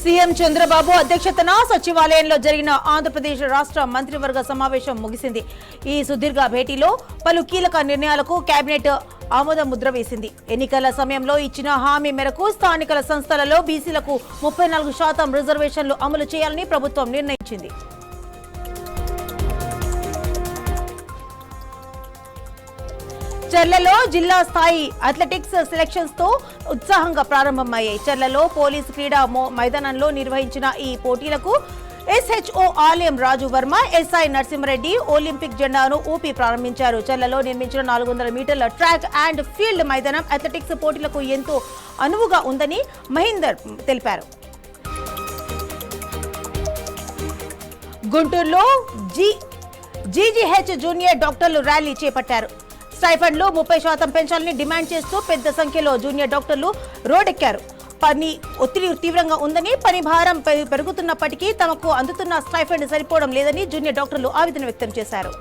CM Chandrababu అధ్యక్షతన సచివాలయంలో జరిగిన ఆంధ్రప్రదేశ్ రాష్ట్ర మంత్రివర్గ సమావేశం ముగిసింది. ఈ సుదీర్ఘ భేటీలో పలు కీలక నిర్ణయాలకు కేబినెట్ ఆమోద ముద్ర వేసింది. ఎన్నికల సమయంలో ఇచ్చిన హామీ మేరకు స్థానిక సంస్థలలో బీసీలకు 34% రిజర్వేషన్లు అమలు చేయాలని ప్రభుత్వం నిర్ణయించింది. చర్లలో జిల్లా స్థాయి అథ్లెటిక్స్ సెలక్షన్స్ తో ఉత్సాహంగా ప్రారంభమయ్యాయి. చర్లలో పోలీసు క్రీడా మైదానంలో నిర్వహించిన ఈ పోటీలకు SHO ఆలయం రాజు వర్మ, SI నరసింహారెడ్డి ఒలింపిక్ జెండాను ఊపి ప్రారంభించారు. చర్లలో నిర్మించిన 400 మీటర్ల ట్రాక్ అండ్ ఫీల్డ్ మైదానం అథ్లెటిక్స్ పోటీలకు ఎంతో అనువుగా ఉందని మహేందర్ తెలిపారు. గుంటూరులో GGH జూనియర్ డాక్టర్లు ర్యాలీ చేపట్టారు. స్టైఫండ్లు 30% పెంచాలని డిమాండ్ చేస్తూ పెద్ద సంఖ్యలో జూనియర్ డాక్టర్లు రోడ్డెక్కారు. పని ఒత్తిడి తీవ్రంగా ఉందని, పని భారం పెరుగుతున్నప్పటికీ తమకు అందుతున్న స్టైఫండ్ సరిపోవడం లేదని జూనియర్ డాక్టర్లు ఆవేదన వ్యక్తం చేశారు.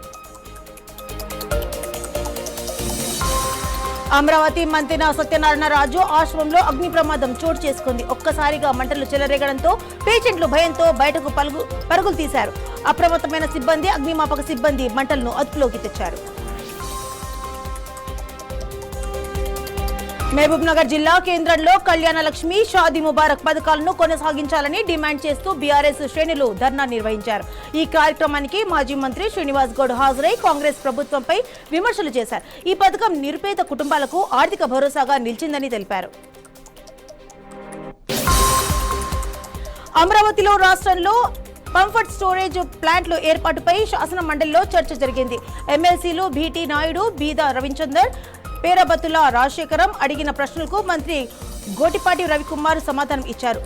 అమరావతి మంతెన సత్యనారాయణ రాజు ఆశ్రమంలో అగ్ని ప్రమాదం చోటు చేసుకుంది. ఒక్కసారిగా మంటలు చెలరేగడంతో పేషెంట్లు భయంతో బయటకు పరుగులు తీశారు. అప్రమత్తమైన సిబ్బంది, అగ్నిమాపక సిబ్బంది మంటలను అదుపులోకి తెచ్చారు. మహబూబ్ నగర్ జిల్లా కేంద్రంలో కళ్యాణ లక్ష్మి, షాదీ ముబారక్ పథకాలను కొనసాగించాలని డిమాండ్ చేస్తూ బీఆర్ఎస్ శ్రేణులు ధర్నా నిర్వహించారు. ఈ కార్యక్రమానికి మాజీ మంత్రి శ్రీనివాస్ గౌడ్ హాజరై కాంగ్రెస్ ప్రభుత్వంపై విమర్శలు చేశారు. ఈ పథకం నిరుపేద కుటుంబాలకు ఆర్థిక భరోసాగా నిలిచిందని తెలిపారు. అమరావతిలో రాష్ట్రంలో పంఫర్ట్ స్టోరేజ్ ప్లాంట్ల ఏర్పాటుపై శాసన మండలిలో చర్చ జరిగింది. ఎమ్మెల్సీలు భీటీ నాయుడు, బీదా రవిచందర్, పేరబత్తుల రాజశేఖరం అడిగిన ప్రశ్నలకు మంత్రి గోటిపాటి రవికుమార్ సమాధానం ఇచ్చారు.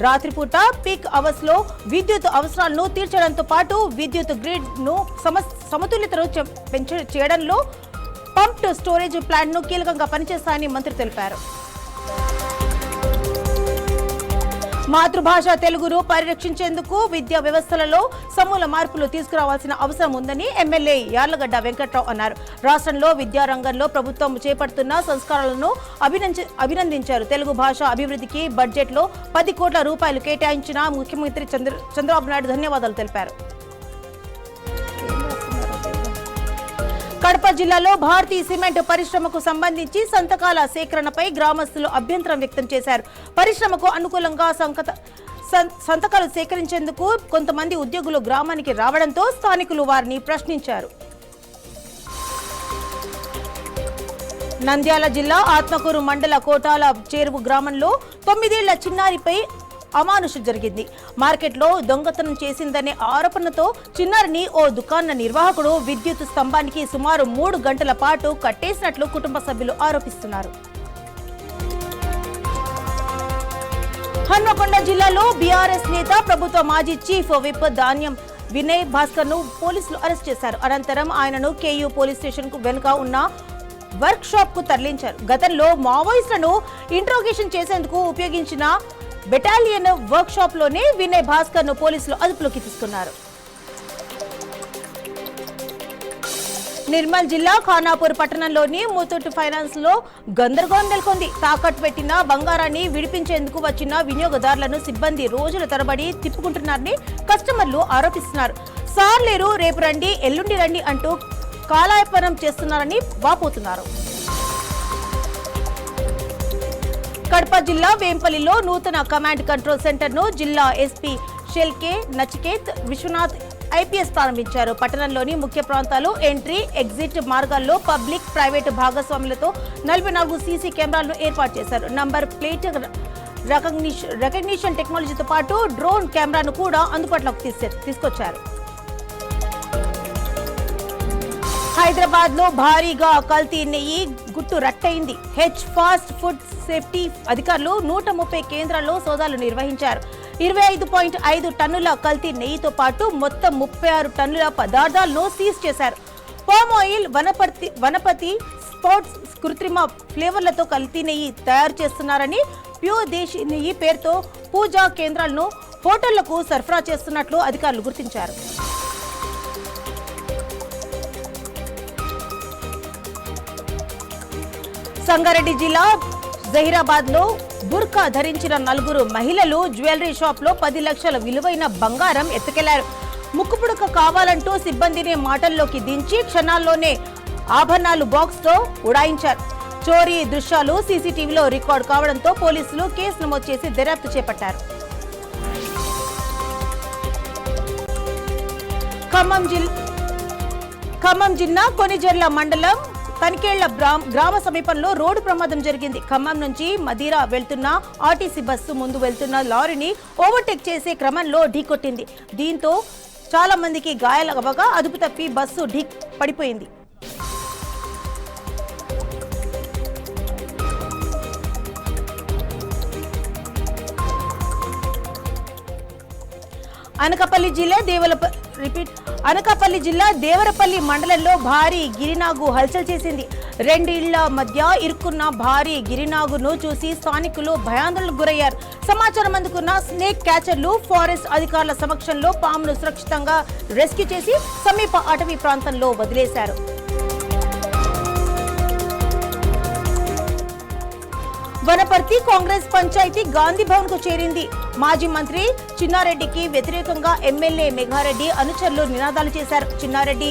రాత్రిపూట పీక్ అవర్స్ లో విద్యుత్ అవసరాలను తీర్చడంతో పాటు విద్యుత్ గ్రిడ్ ను సమతుల్యతను చేయడంలో పంప్డ్ స్టోరేజ్ ప్లాంట్ ను కీలకంగా పనిచేస్తాయని మంత్రి తెలిపారు. మాతృభాష తెలుగును పరిరక్షించేందుకు విద్యా వ్యవస్థలలో సమూల మార్పులు తీసుకురావాల్సిన అవసరం ఉందని ఎమ్మెల్యే యార్లగడ్డ వెంకట్రావు అన్నారు. రాష్ట్రంలో విద్యారంగంలో ప్రభుత్వం చేపడుతున్న సంస్కారాలను అభినందించారు. తెలుగు భాష అభివృద్ధికి బడ్జెట్లో 10 కోట్ల రూపాయలు కేటాయించిన ముఖ్యమంత్రి చంద్రబాబు నాయుడు ధన్యవాదాలు తెలిపారు. కడప జిల్లాలో భారతీ సిమెంట్ పరిశ్రమకు సంబంధించి సంతకాల సేకరణపై గ్రామస్తులు అభ్యంతరం వ్యక్తం చేశారు. పరిశ్రమకు అనుకూలంగా సంతకాలు సేకరించేందుకు కొంతమంది ఉద్యోగులు గ్రామానికి రావడంతో స్థానికులు వారిని ప్రశ్నించారు. నంద్యాల జిల్లా ఆత్మకూరు మండల కోటాల చెరువు గ్రామంలో 9 ఏళ్ల చిన్నారిపై అమానుష జరిగింది. మార్కెట్లో దొంగతనం చేసిందనే ఆరోపణతో చిన్నారిని ఓ దుకాణ నిర్వాహకుడు విద్యుత్ స్తంభానికి సుమారు 3 గంటల పాటు కట్టేసినట్లు కుటుంబ సభ్యులు ఆరోపిస్తున్నారు. హన్మకొండ జిల్లాలో బీఆర్ఎస్ నేత, ప్రభుత్వ మాజీ చీఫ్ విప్ ధాన్యం వినయ్ భాస్కర్ ను పోలీసులు అరెస్ట్ చేశారు. అనంతరం ఆయనను KU పోలీస్ స్టేషన్ కు వెనుక ఉన్న వర్క్ షాప్ కు తరలించారు. గతంలో మావోయిస్టులను ఇంట్రోగేషన్ చేసేందుకు ఉపయోగించిన బెటాలియన్ వర్క్ షాప్ లోనే వినయ్ భాస్కర్ ను పోలీసులు అదుపులోకి తీసుకున్నారు. నిర్మల్ జిల్లా ఖానాపూర్ పట్టణంలోని ముతూట్ ఫైనాన్స్ లో గందరగోళం నెలకొంది. తాకట్టు పెట్టిన బంగారాన్ని విడిపించేందుకు వచ్చిన వినియోగదారులను సిబ్బంది రోజుల తరబడి తిప్పుకుంటున్నారని కస్టమర్లు ఆరోపిస్తున్నారు. సార్ లేరు, రేపు రండి, ఎల్లుండి రండి అంటూ కాలాయపనం చేస్తున్నారని వాపోతున్నారు. కడప జిల్లా వేంపల్లిలో నూతన కమాండ్ కంట్రోల్ సెంటర్ ను జిల్లా ఎస్పీ షెల్కే నచికేత్ విశ్వనాథ్ IPS ప్రారంభించారు. పట్టణంలోని ముఖ్య ప్రాంతాలు, ఎంట్రీ, ఎగ్జిట్ మార్గాల్లో పబ్లిక్, ప్రైవేట్ భాగస్వాములతో 44 CC కెమెరాలను ఏర్పాటు చేశారు. నంబర్ ప్లేట్ రికగ్నిషన్ టెక్నాలజీతో పాటు డ్రోన్ కెమెరాను కూడా అందుబాటులోకి తీసుకొచ్చారు. హైదరాబాద్ లో భారీగా కల్తీ నెయ్యి గుట్టు రట్టయింది. ఫాస్ట్ ఫుడ్ సేఫ్టీ అధికారులు 130 కేంద్రాల్లో సోదాలు నిర్వహించారు. 25.5 టన్నుల కల్తీ నెయ్యితో పాటు మొత్తం 36 టన్నుల పదార్థాలను సీజ్ చేశారు. పామ్ ఆయిల్, వనపతి స్పోర్ట్స్ కృత్రిమ ఫ్లేవర్లతో కల్తీ నెయ్యి తయారు చేస్తున్నారని, ప్యూర్ దేశీ నెయ్యి పేరుతో పూజా కేంద్రాలను హోటళ్లకు సరఫరా చేస్తున్నట్లు అధికారులు గుర్తించారు. సంగారెడ్డి జిల్లా జహీరాబాద్ లో బుర్కా ధరించిన 4 మహిళలు జ్యువెలరీ షాప్ లో 10 లక్షల విలువైన బంగారం ఎత్తుకెళ్లారు. ముక్కుపుడక కావాలంటూ సిబ్బందిని మాటల్లోకి దించి క్షణాల్లోనే ఆభరణాలు బాక్స్ తో ఉడాయించారు. చోరీ దృశ్యాలు సీసీటీవీలో రికార్డు కావడంతో పోలీసులు కేసు నమోదు చేసి దర్యాప్తు చేపట్టారు. ఖమ్మం జిల్లా కొనిజర్ల మండలం తనికేళ్ల గ్రామ సమీపంలో రోడ్డు ప్రమాదం జరిగింది. ఖమ్మం నుంచి మదిరా వెళ్తున్న ఆర్టీసీ బస్సు ముందు వెళ్తున్న లారీని ఓవర్టేక్ చేసే క్రమంలో ఢీకొట్టింది. దీంతో చాలా మందికి గాయాలవగా అదుపు తప్పి బస్సు పడిపోయింది. అనకాపల్లి జిల్లా దేవరపల్లి మండలంలో భారీ గిరినాగు హల్చల్ చేసింది. 2 ఇళ్ల మధ్య ఇరుక్కున్న భారీ గిరినాగును చూసి స్థానికులు భయాందోళనకు గురయ్యారు. సమాచారం అందుకున్న స్నేక్ క్యాచర్లు ఫారెస్ట్ అధికారుల సమక్షంలో పామును సురక్షితంగా రెస్క్యూ చేసి సమీప అటవీ ప్రాంతంలో వదిలేశారు. వనపర్తి కాంగ్రెస్ పంచాయతీ గాంధీ భవన్ కు చేరింది. మాజీ మంత్రి చిన్నారెడ్డికి వ్యతిరేకంగా ఎమ్మెల్యే మెఘారెడ్డి అనుచరులు నినాదాలు చేశారు. చిన్నారెడ్డి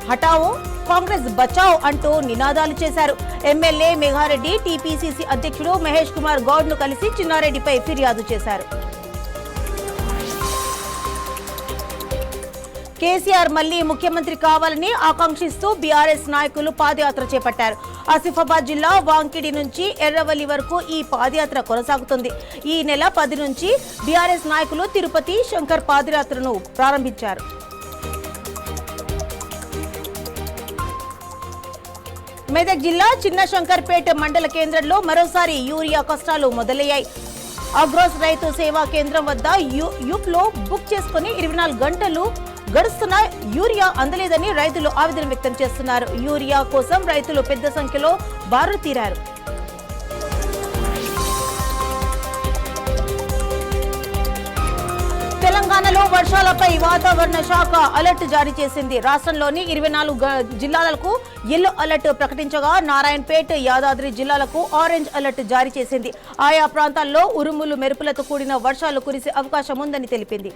హటావో, కాంగ్రెస్ బచావ్ అంటూ నినాదాలు చేశారు. ఎమ్మెల్యే మెఘారెడ్డి టీపీసీసీ అధ్యక్షుడు మహేష్ కుమార్ గౌడ్ ను కలిసి చిన్నారెడ్డిపై ఫిర్యాదు చేశారు. కేసీఆర్ మళ్లీ ముఖ్యమంత్రి కావాలని ఆకాంక్షిస్తూ బీఆర్ఎస్ నాయకులు పాదయాత్ర చేపట్టారు. ఆసిఫాబాద్ జిల్లా వాంకిడి నుంచి ఎర్రవల్లి వరకు ఈ పాదయాత్ర కొనసాగుతుంది. ఈ నెల 10 నుంచి బీఆర్ఎస్ నాయకులు తిరుపతి శంకర్ పాదయాత్రను ప్రారంభించారు. మెదక్ జిల్లా చిన్న శంకర్పేట మండల కేంద్రంలో మరోసారి యూరియా కష్టాలు మొదలయ్యాయి. అగ్రోస్ రైతు సేవా కేంద్రం వద్ద యూప్ లో బుక్ చేసుకుని 24 గంటలు గడుస్తున్న యూరియా అందలేదని రైతులు ఆవేదన వ్యక్తం చేస్తున్నారు. యూరియా కోసం రైతులు పెద్ద సంఖ్యలో బారులు తీరారు. తెలంగాణలో వర్షాలపై వాతావరణ శాఖ అలర్ట్ జారీ చేసింది. రాష్ట్రంలోని 24 జిల్లాలకు ఎల్లో అలర్ట్ ప్రకటించగా నారాయణపేట్, యాదాద్రి జిల్లాలకు ఆరెంజ్ అలర్ట్ జారీ చేసింది. ఆయా ప్రాంతాల్లో ఉరుములు మెరుపులతో కూడిన వర్షాలు కురిసే అవకాశం ఉందని తెలిపింది.